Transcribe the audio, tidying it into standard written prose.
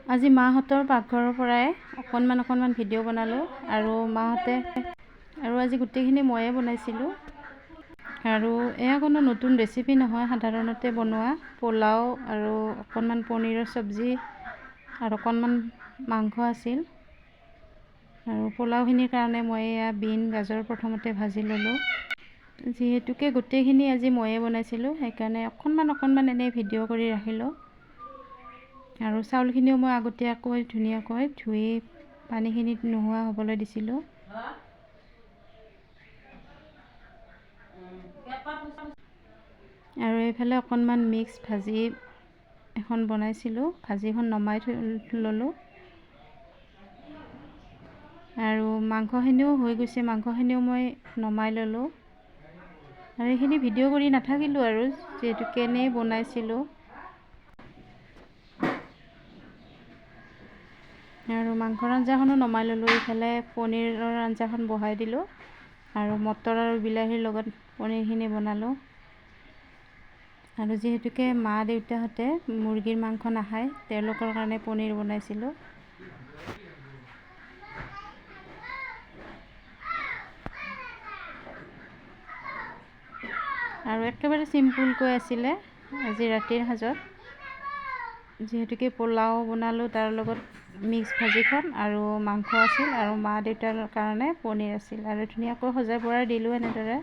আজি মাহঁতৰ পাকঘৰৰ পৰাই অকণমান ভিডিঅ' বনালোঁ আৰু মাহঁতে আৰু আজি গোটেইখিনি ময়ে বনাইছিলোঁ। আৰু এয়া কোনো নতুন ৰেচিপি নহয়, সাধাৰণতে বনোৱা পোলাও আৰু অকণমান পনীৰৰ চব্জি আৰু অকণমান মাংস আছিল। আৰু পোলাওখিনিৰ কাৰণে মই এয়া বিন গাজৰ প্ৰথমতে ভাজি ল'লোঁ। যিহেতুকে গোটেইখিনি আজি ময়ে বনাইছিলোঁ সেইকাৰণে অকণমান এনেই ভিডিঅ' কৰি ৰাখিলোঁ। আৰু চাউলখিনিও মই আগতীয়াকৈ ধুনীয়াকৈ ধুই পানীখিনি নোহোৱা হ'বলৈ দিছিলোঁ। আৰু এইফালে অকণমান মিক্স ভাজি এখন বনাইছিলোঁ, ভাজিখন নমাই ল'লোঁ। আৰু মাংসখিনিও হৈ গৈছে, মাংসখিনিও মই নমাই ল'লোঁ। আৰু এইখিনি ভিডিঅ' কৰি নাথাকিলোঁ আৰু যিহেতু কেনেই বনাইছিলোঁ। আৰু মাংসৰ আঞ্জাখনো নমাই ল'লোঁ। এইফালে পনীৰৰ আঞ্জাখন বহাই দিলোঁ আৰু মটৰ আৰু বিলাহীৰ লগত পনীৰখিনি বনালোঁ। আৰু যিহেতুকে মা দেউতাহঁতে মুৰ্গীৰ মাংস নাখায়, তেওঁলোকৰ কাৰণে পনীৰ বনাইছিলোঁ। আৰু একেবাৰে চিম্পুলকৈ আছিলে আজি ৰাতিৰ সাজত। যিহেতুকে পোলাও বনালোঁ, তাৰ লগত মিক্স ভাজিখন আৰু মাংস আছিল আৰু মা দেউতাৰ কাৰণে পনীৰ আছিল। আৰু ধুনীয়াকৈ সজাই পৰাই দিলোঁ এনেদৰে।